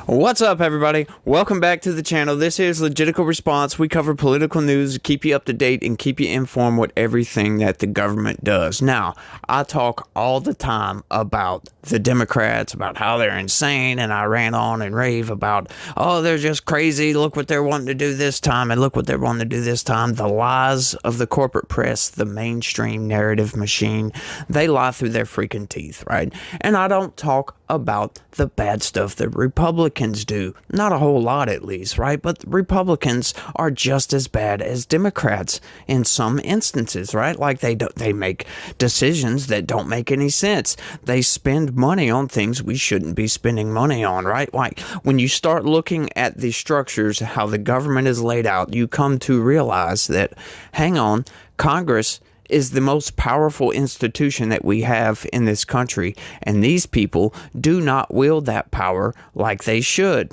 What's up, everybody? Welcome back to the channel. This is Legitical Response. We cover political news, keep you up to date, and keep you informed with everything that the government does. Now, I talk all the time about the Democrats, about how they're insane, and I rant on and rave about, oh, they're just crazy. Look what they're wanting to do this time, and look what they're wanting to do this time. The lies of the corporate press, the mainstream narrative machine, they lie through their freaking teeth, right? And I don't talk about the bad stuff that Republicans do. Not a whole lot, at least, right? But Republicans are just as bad as Democrats in some instances, right? Like they make decisions that don't make any sense. They spend money on things we shouldn't be spending money on, right? Like when you start looking at the structures, how the government is laid out, you come to realize that, hang on, Congress is the most powerful institution that we have in this country, and these people do not wield that power like they should.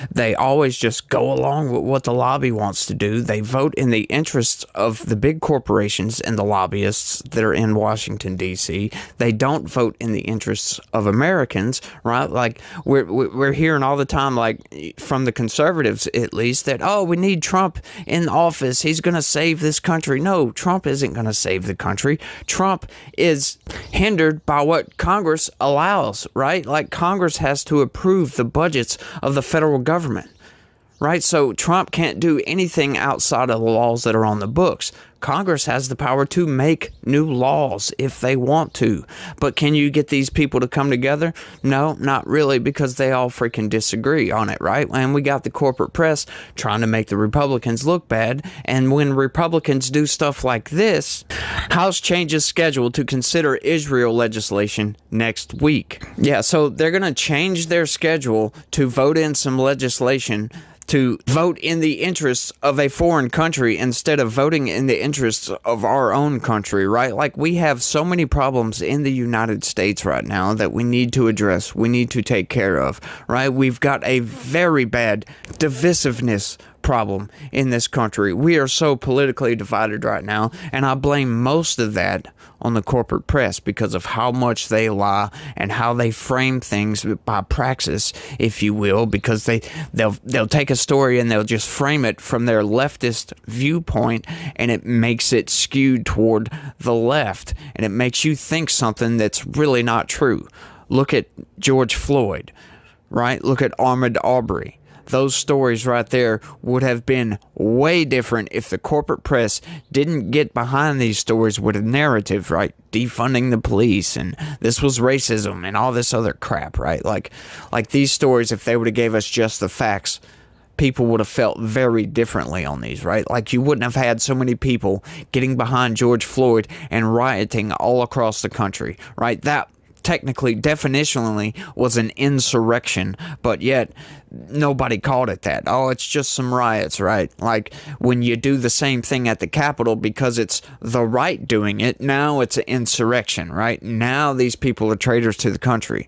They always just go along with what the lobby wants to do. They vote in the interests of the big corporations and the lobbyists that are in Washington, D.C. They don't vote in the interests of Americans, right? Like, we're hearing all the time, like, from the conservatives, at least, that, oh, we need Trump in office. He's going to save this country. No, Trump isn't going to save the country. Trump is hindered by what Congress allows, right? Like, Congress has to approve the budgets of the federal government, right? So Trump can't do anything outside of the laws that are on the books. Congress has the power to make new laws if they want to. But can you get these people to come together? No, not really, because they all freaking disagree on it, right? And we got the corporate press trying to make the Republicans look bad. And when Republicans do stuff like this, House changes schedule to consider Israel legislation next week. Yeah, so they're going to change their schedule to vote in some legislation to vote in the interests of a foreign country instead of voting in the interests of our own country, right? Like, we have so many problems in the United States right now that we need to address, we need to take care of, right? We've got a very bad divisiveness problem in this country. We are so politically divided right now, and I blame most of that on the corporate press because of how much they lie and how they frame things by praxis, if you will, because they'll take a story and they'll just frame it from their leftist viewpoint, and it makes it skewed toward the left, and it makes you think something that's really not true. Look at George Floyd, right? Look at Ahmaud Arbery. Those stories right there would have been way different if the corporate press didn't get behind these stories with a narrative, right? Defunding the police, and this was racism and all this other crap, right? Like these stories, if they would have gave us just the facts, people would have felt very differently on these, right? Like, you wouldn't have had so many people getting behind George Floyd and rioting all across the country, right? That technically, definitionally, was an insurrection, but yet nobody called it that. Oh, it's just some riots, right? Like, when you do the same thing at the Capitol because it's the right doing it, now it's an insurrection, right? Now these people are traitors to the country.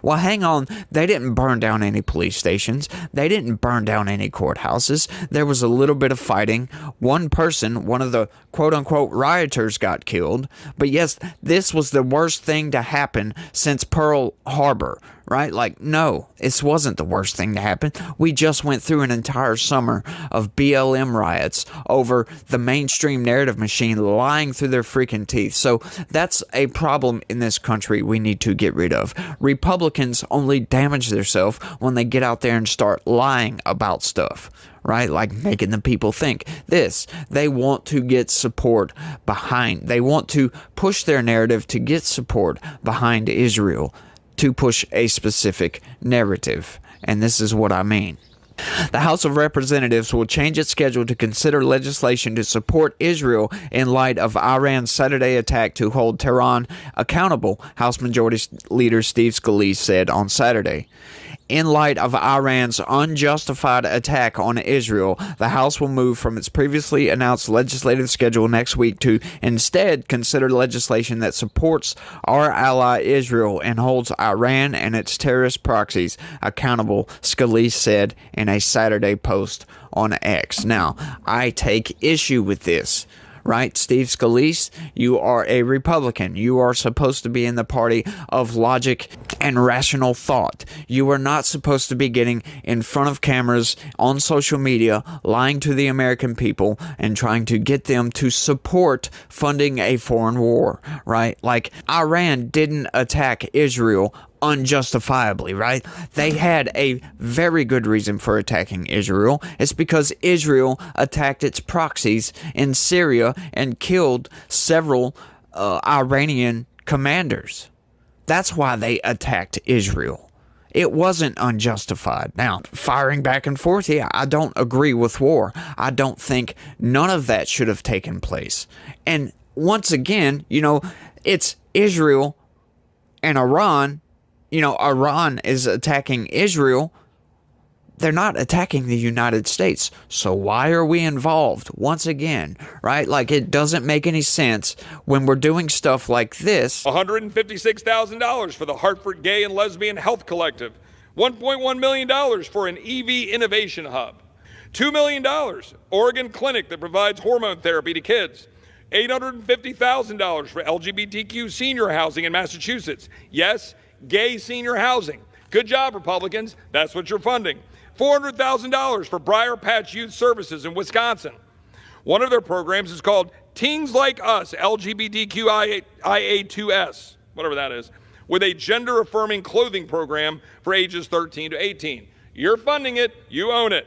Well, hang on, they didn't burn down any police stations. They didn't burn down any courthouses. There was a little bit of fighting. One person, one of the quote-unquote rioters, got killed. But yes, this was the worst thing to happen since Pearl Harbor, right? Like, no, this wasn't the worst thing to happen. We just went through an entire summer of BLM riots over the mainstream narrative machine lying through their freaking teeth. So that's a problem in this country we need to get rid of. Republicans only damage themselves when they get out there and start lying about stuff, right? Like making the people think this. They want to get support behind. They want to push their narrative to get support behind Israel, to push a specific narrative. And this is what I mean. The House of Representatives will change its schedule to consider legislation to support Israel in light of Iran's Saturday attack to hold Tehran accountable, House Majority Leader Steve Scalise said on Saturday. In light of Iran's unjustified attack on Israel, the House will move from its previously announced legislative schedule next week to instead consider legislation that supports our ally Israel and holds Iran and its terrorist proxies accountable, Scalise said in a Saturday post on X. Now, I take issue with this, right? Steve Scalise, you are a Republican. You are supposed to be in the party of logic and rational thought. You are not supposed to be getting in front of cameras on social media, lying to the American people and trying to get them to support funding a foreign war, right? Like, Iran didn't attack Israel unjustifiably, right? They had a very good reason for attacking Israel. It's because Israel attacked its proxies in Syria and killed several Iranian commanders. That's why they attacked Israel. It wasn't unjustified. Now, firing back and forth, yeah, I don't agree with war. I don't think none of that should have taken place. And once again, it's Israel and Iran. Iran is attacking Israel. They're not attacking the United States. So why are we involved? Once again, right? Like, it doesn't make any sense when we're doing stuff like this. $156,000 for the Hartford Gay and Lesbian Health Collective. $1.1 million for an EV innovation hub. $2 million, Oregon clinic that provides hormone therapy to kids. $850,000 for LGBTQ senior housing in Massachusetts. Yes, gay senior housing. Good job, Republicans. That's what you're funding. $400,000 for Briar Patch Youth Services in Wisconsin. One of their programs is called Teens Like Us, LGBTQIA2S, whatever that is, with a gender-affirming clothing program for ages 13 to 18. You're funding it. You own it.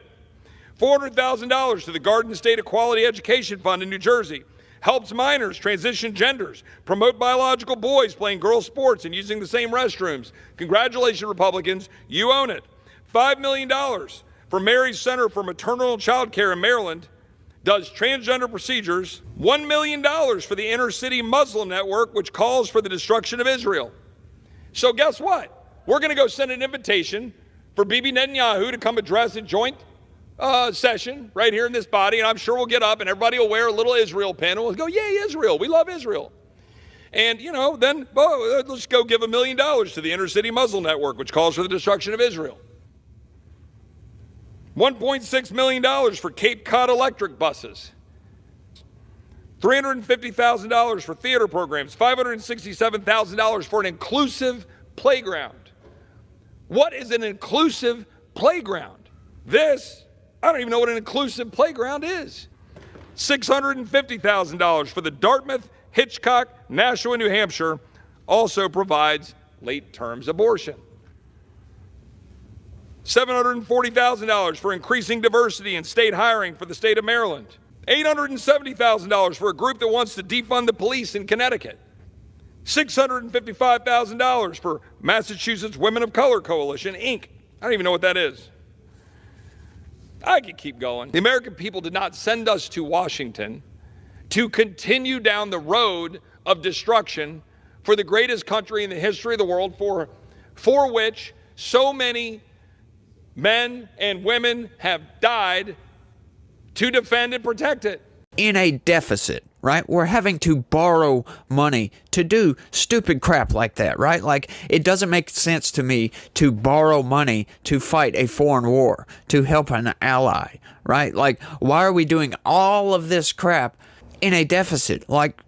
$400,000 to the Garden State Equality Education Fund in New Jersey. Helps minors transition genders, promote biological boys playing girls' sports and using the same restrooms. Congratulations, Republicans. You own it. $5 million for Mary's Center for Maternal and Child Care in Maryland. Does transgender procedures. $1 million for the Inner City Muslim Network, which calls for the destruction of Israel. So guess what? We're going to go send an invitation for Bibi Netanyahu to come address a joint session right here in this body, and I'm sure we'll get up and everybody will wear a little Israel pin and we'll go, yay, Israel, we love Israel. And, then let's go give $1 million to the Inner City Muslim Network, which calls for the destruction of Israel. $1.6 million for Cape Cod electric buses. $350,000 for theater programs. $567,000 for an inclusive playground. What is an inclusive playground? I don't even know what an inclusive playground is. $650,000 for the Dartmouth, Hitchcock, Nashua, New Hampshire, also provides late terms abortion. $740,000 for increasing diversity in state hiring for the state of Maryland. $870,000 for a group that wants to defund the police in Connecticut. $655,000 for Massachusetts Women of Color Coalition, Inc. I don't even know what that is. I could keep going. The American people did not send us to Washington to continue down the road of destruction for the greatest country in the history of the world, for which so many men and women have died to defend and protect it. In a deficit, right? We're having to borrow money to do stupid crap like that, right? Like, it doesn't make sense to me to borrow money to fight a foreign war, to help an ally, right? Like, why are we doing all of this crap in a deficit, like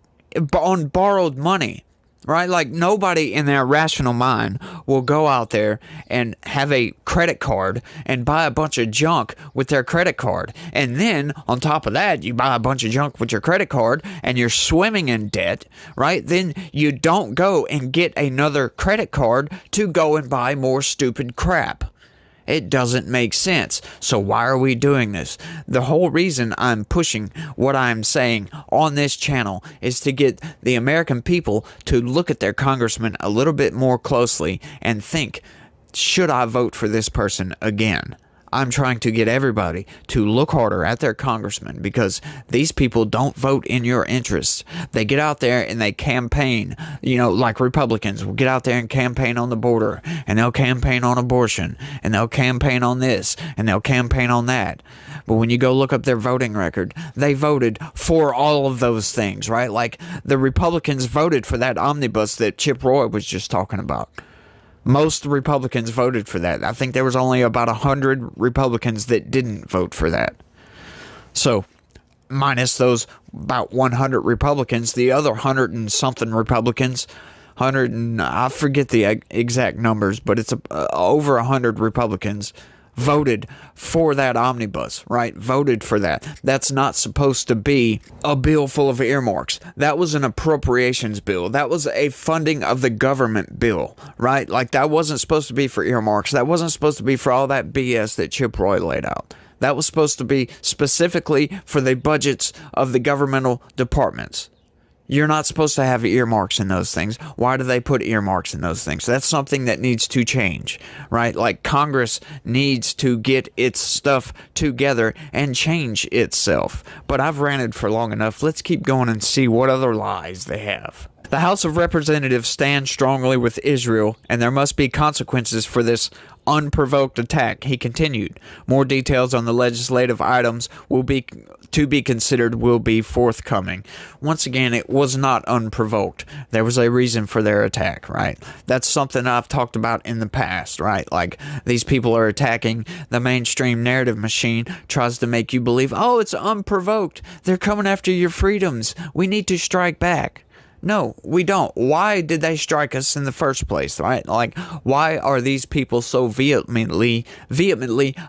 on borrowed money? Right? Like, nobody in their rational mind will go out there and have a credit card and buy a bunch of junk with their credit card. And then, on top of that, you buy a bunch of junk with your credit card and you're swimming in debt, right? Then you don't go and get another credit card to go and buy more stupid crap. It doesn't make sense. So why are we doing this? The whole reason I'm pushing what I'm saying on this channel is to get the American people to look at their congressman a little bit more closely and think, should I vote for this person again? I'm trying to get everybody to look harder at their congressman, because these people don't vote in your interests. They get out there and they campaign, like Republicans will get out there and campaign on the border, and they'll campaign on abortion, and they'll campaign on this, and they'll campaign on that. But when you go look up their voting record, they voted for all of those things, right? Like, the Republicans voted for that omnibus that Chip Roy was just talking about. Most Republicans voted for that. I think there was only about 100 Republicans that didn't vote for that. So, minus those about 100 Republicans, the other 100 and something Republicans, 100 and I forget the exact numbers, but it's over 100 Republicans voted for that omnibus, right? Voted for that. That's not supposed to be a bill full of earmarks. That was an appropriations bill. That was a funding of the government bill, right? Like, that wasn't supposed to be for earmarks. That wasn't supposed to be for all that BS that Chip Roy laid out. That was supposed to be specifically for the budgets of the governmental departments. You're not supposed to have earmarks in those things. Why do they put earmarks in those things? That's something that needs to change, right? Like, Congress needs to get its stuff together and change itself. But I've ranted for long enough. Let's keep going and see what other lies they have. The House of Representatives stands strongly with Israel, and there must be consequences for this unprovoked attack, he continued. More details on the legislative items will be forthcoming. Once again, it was not unprovoked. There was a reason for their attack, right? That's something I've talked about in the past, right? Like, these people are attacking the mainstream narrative machine, tries to make you believe, oh, it's unprovoked. They're coming after your freedoms. We need to strike back. No, we don't. Why did they strike us in the first place, right? Like, why are these people so vehemently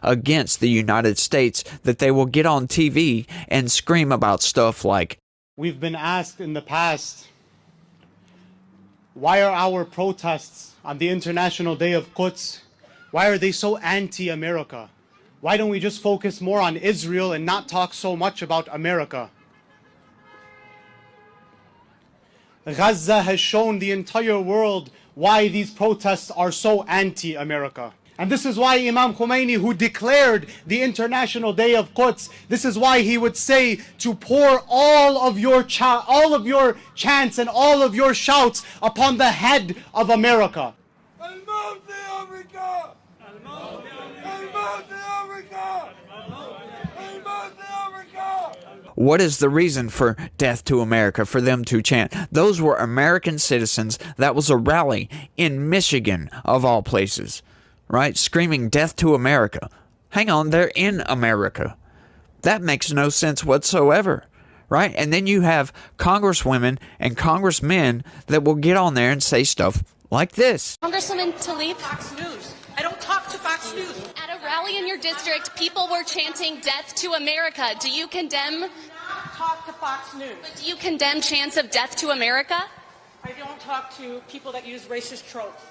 against the United States that they will get on TV and scream about stuff like, we've been asked in the past, why are our protests on the International Day of Quds, why are they so anti-America? Why don't we just focus more on Israel and not talk so much about America? Gaza has shown the entire world why these protests are so anti-America. And this is why Imam Khomeini, who declared the International Day of Quds, this is why he would say to pour all of your chants and all of your shouts upon the head of America. what is the reason for Death to America, for them to chant? Those were American citizens. That was a rally in Michigan, of all places, right? Screaming Death to America. Hang on, they're in America. That makes no sense whatsoever, right? And then you have congresswomen and congressmen that will get on there and say stuff like this. Congresswoman Tlaib, Fox News. I don't talk to Fox News. At a rally in your district, people were chanting Death to America. Do you condemn? Talk to Fox News. Do you condemn chants of Death to America? I don't talk to people that use racist tropes.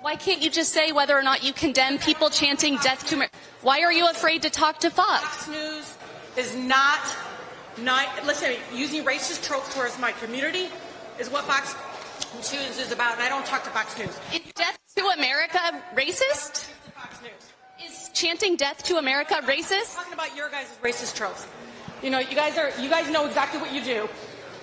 Why can't you just say whether or not you condemn people chanting Death to America? Why are you afraid to talk to Fox? Fox News is not listen, using racist tropes towards my community is what Fox News is about, and I don't talk to Fox News. Is Death to America racist? Fox News. Is chanting Death to America racist? I'm talking about your guys' racist tropes. You know, you guys know exactly what you do.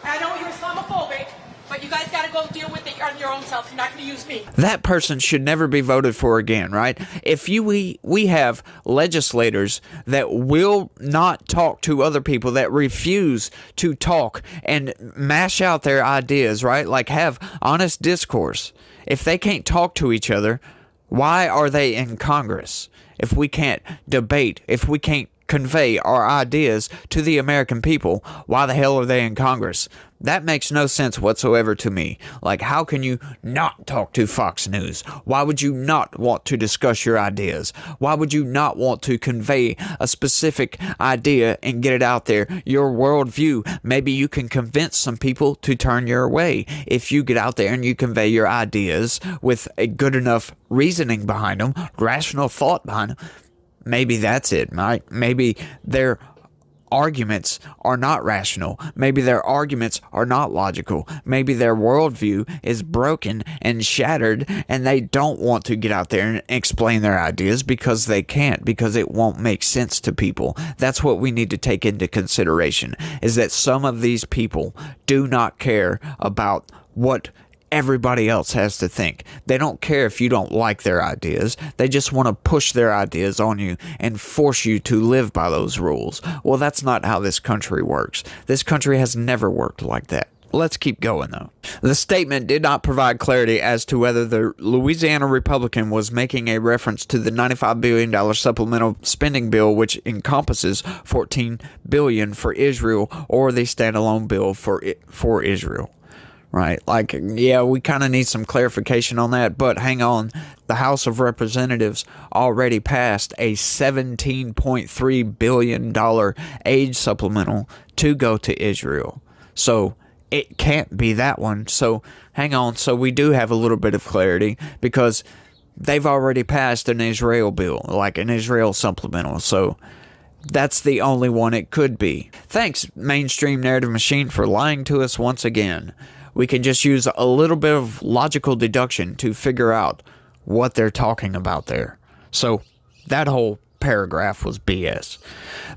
I know you're Islamophobic, but you guys got to go deal with it on your own self. You're not going to use me. That person should never be voted for again, right? If we have legislators that will not talk to other people, that refuse to talk and mash out their ideas, right? Like, have honest discourse. If they can't talk to each other, why are they in Congress? If we can't debate, if we can't convey our ideas to the American people, why the hell are they in Congress? That makes no sense whatsoever to me. Like, how can you not talk to Fox News? Why would you not want to discuss your ideas? Why would you not want to convey a specific idea and get it out there? Your worldview. Maybe you can convince some people to turn your way. If you get out there and you convey your ideas with a good enough reasoning behind them, rational thought behind them, maybe that's it, right? Maybe their arguments are not rational. Maybe their arguments are not logical. Maybe their worldview is broken and shattered, and they don't want to get out there and explain their ideas because they can't, because it won't make sense to people. That's what we need to take into consideration, is that some of these people do not care about what everybody else has to think. They don't care if you don't like their ideas. They just want to push their ideas on you and force you to live by those rules. Well, that's not how this country works. This country has never worked like that. Let's keep going, though. The statement did not provide clarity as to whether the Louisiana Republican was making a reference to the $95 billion supplemental spending bill, which encompasses $14 billion for Israel, or the standalone bill for Israel. Right? Like, yeah, we kind of need some clarification on that, but hang on. The House of Representatives already passed a $17.3 billion aid supplemental to go to Israel. So it can't be that one. So hang on. So we do have a little bit of clarity because they've already passed an Israel bill, like an Israel supplemental. So that's the only one it could be. Thanks, mainstream narrative machine, for lying to us once again. We can just use a little bit of logical deduction to figure out what they're talking about there. So that whole paragraph was BS.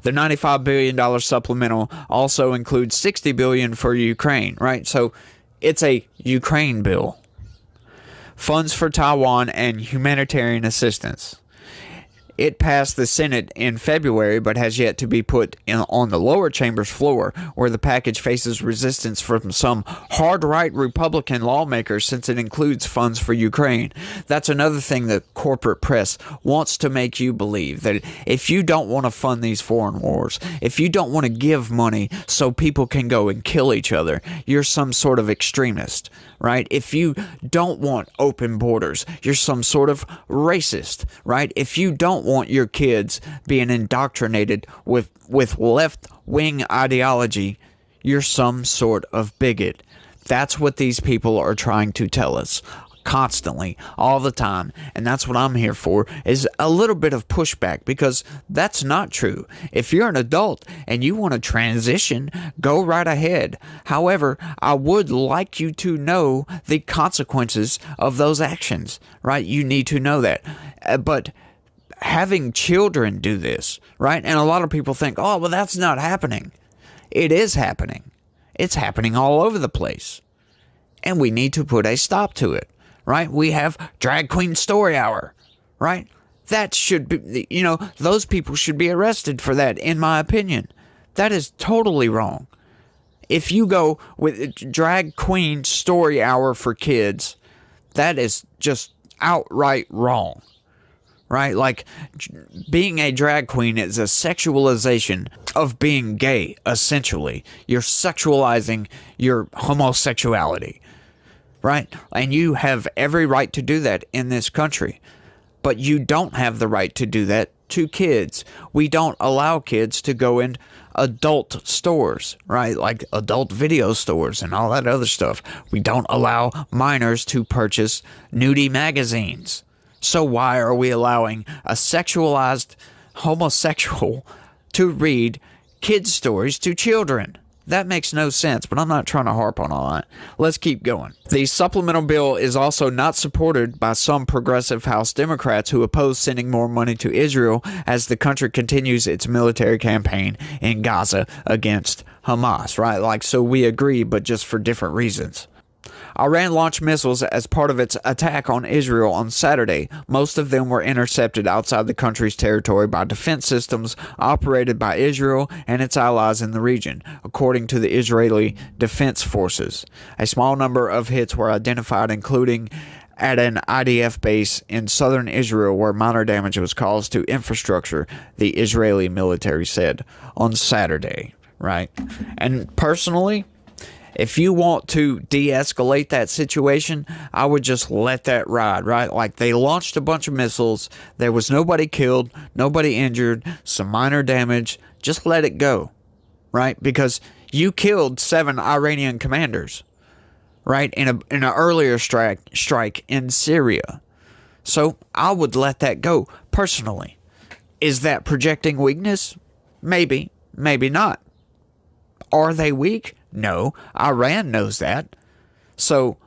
The $95 billion supplemental also includes $60 billion for Ukraine, right? So it's a Ukraine bill. Funds for Taiwan and humanitarian assistance. It passed the Senate in February, but has yet to be put on the lower chamber's floor, where the package faces resistance from some hard-right Republican lawmakers since it includes funds for Ukraine. That's another thing the corporate press wants to make you believe, that if you don't want to fund these foreign wars, if you don't want to give money so people can go and kill each other, you're some sort of extremist, right? If you don't want open borders, you're some sort of racist, right? If you don't want your kids being indoctrinated with left-wing ideology, you're some sort of bigot. That's what these people are trying to tell us constantly, all the time, and that's what I'm here for, is a little bit of pushback, because that's not true. If you're an adult and you want to transition, go right ahead. However, I would like you to know the consequences of those actions, right? You need to know that. But having children do this, right? And a lot of people think, oh, well, that's not happening. It is happening. It's happening all over the place. And we need to put a stop to it, right? We have Drag Queen Story Hour, right? That should be, those people should be arrested for that, in my opinion. That is totally wrong. If you go with Drag Queen Story Hour for kids, that is just outright wrong. Right? Like, being a drag queen is a sexualization of being gay, essentially. You're sexualizing your homosexuality, right? And you have every right to do that in this country. But you don't have the right to do that to kids. We don't allow kids to go in adult stores, right? Like adult video stores and all that other stuff. We don't allow minors to purchase nudie magazines. So why are we allowing a sexualized homosexual to read kids' stories to children? That makes no sense, but I'm not trying to harp on all that. Let's keep going. The supplemental bill is also not supported by some progressive House Democrats who oppose sending more money to Israel as the country continues its military campaign in Gaza against Hamas, right? Like, so we agree, but just for different reasons. Iran launched missiles as part of its attack on Israel on Saturday. Most of them were intercepted outside the country's territory by defense systems operated by Israel and its allies in the region, according to the Israeli Defense Forces. A small number of hits were identified, including at an IDF base in southern Israel, where minor damage was caused to infrastructure, the Israeli military said on Saturday, right? And personally, if you want to de-escalate that situation, I would just let that ride, right? Like, they launched a bunch of missiles. There was nobody killed, nobody injured, some minor damage. Just let it go, right? Because you killed 7 Iranian commanders, right, in an earlier strike in Syria. So I would let that go, personally. Is that projecting weakness? Maybe, maybe not. Are they weak? No, Iran knows that. So,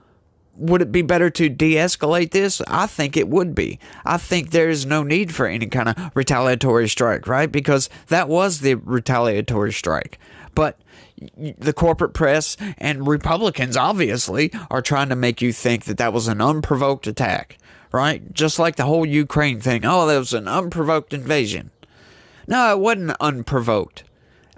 would it be better to de-escalate this? I think it would be. I think there is no need for any kind of retaliatory strike, right? Because that was the retaliatory strike. But the corporate press and Republicans, obviously, are trying to make you think that that was an unprovoked attack, right? Just like the whole Ukraine thing. Oh, that was an unprovoked invasion. No, it wasn't unprovoked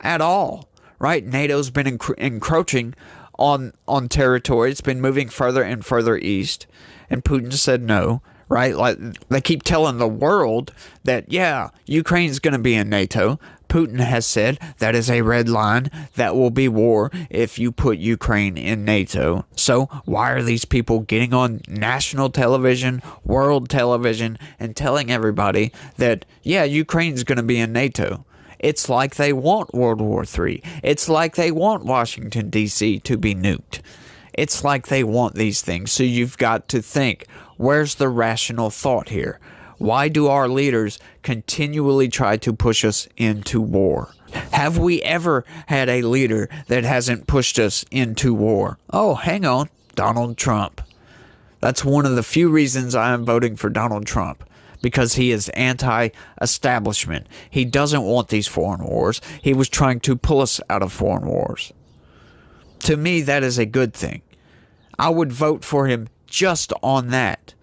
at all. Right? NATO's been encroaching on territory. It's been moving further and further east, and Putin said no. Right? Like, they keep telling the world that, yeah, Ukraine's going to be in NATO. Putin has said that is a red line. That will be war if you put Ukraine in NATO. So why are these people getting on national television, world television, and telling everybody that, yeah, Ukraine's going to be in NATO? It's like they want World War III. It's like they want Washington, D.C. to be nuked. It's like they want these things. So you've got to think, where's the rational thought here? Why do our leaders continually try to push us into war? Have we ever had a leader that hasn't pushed us into war? Oh, hang on, Donald Trump. That's one of the few reasons I am voting for Donald Trump. Because he is anti-establishment. He doesn't want these foreign wars. He was trying to pull us out of foreign wars. To me, that is a good thing. I would vote for him just on that.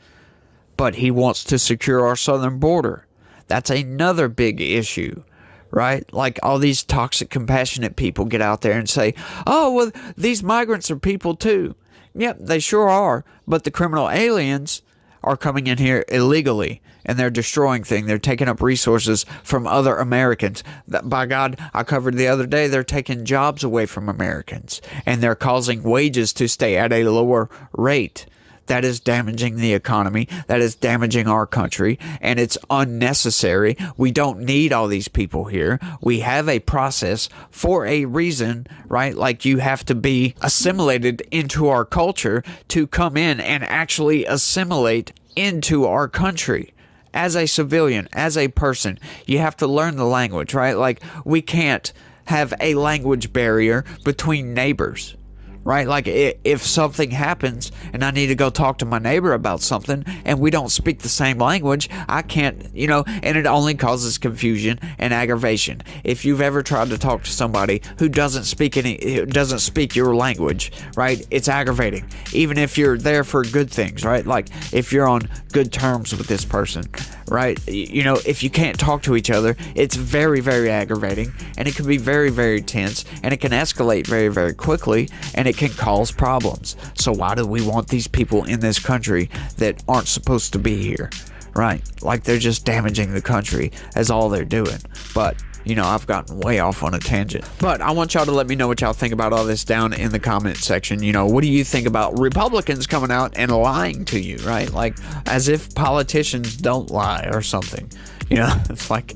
But he wants to secure our southern border. That's another big issue, right? Like, all these toxic, compassionate people get out there and say, oh, well, these migrants are people too. Yep, they sure are. But the criminal aliens are coming in here illegally, and they're destroying things. They're taking up resources from other Americans. By God, I covered the other day, they're taking jobs away from Americans, and they're causing wages to stay at a lower rate. That is damaging the economy. That is damaging our country, and it's unnecessary. We don't need all these people here. We have a process for a reason, right? Like, you have to be assimilated into our culture to come in and actually assimilate into our country. As a civilian, as a person, you have to learn the language, right? Like, we can't have a language barrier between neighbors. Right? Like, if something happens and I need to go talk to my neighbor about something and we don't speak the same language, I can't, and it only causes confusion and aggravation. If you've ever tried to talk to somebody who doesn't speak your language, right? It's aggravating. Even if you're there for good things, right? Like, if you're on good terms with this person, right? If you can't talk to each other, it's very, very aggravating, and it can be very, very tense, and it can escalate very, very quickly, and it can cause problems. So why do we want these people in this country that aren't supposed to be here? Right? Like, they're just damaging the country. That's all they're doing. But I've gotten way off on a tangent. But I want y'all to let me know what y'all think about all this down in the comment section. What do you think about Republicans coming out and lying to you, right? Like, as if politicians don't lie or something. It's like,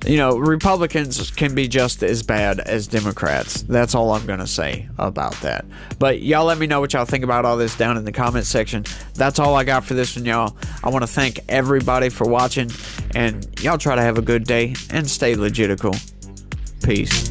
Republicans can be just as bad as Democrats. That's all I'm going to say about that. But y'all let me know what y'all think about all this down in the comment section. That's all I got for this one, y'all. I want to thank everybody for watching, and y'all try to have a good day and stay legitical. Peace.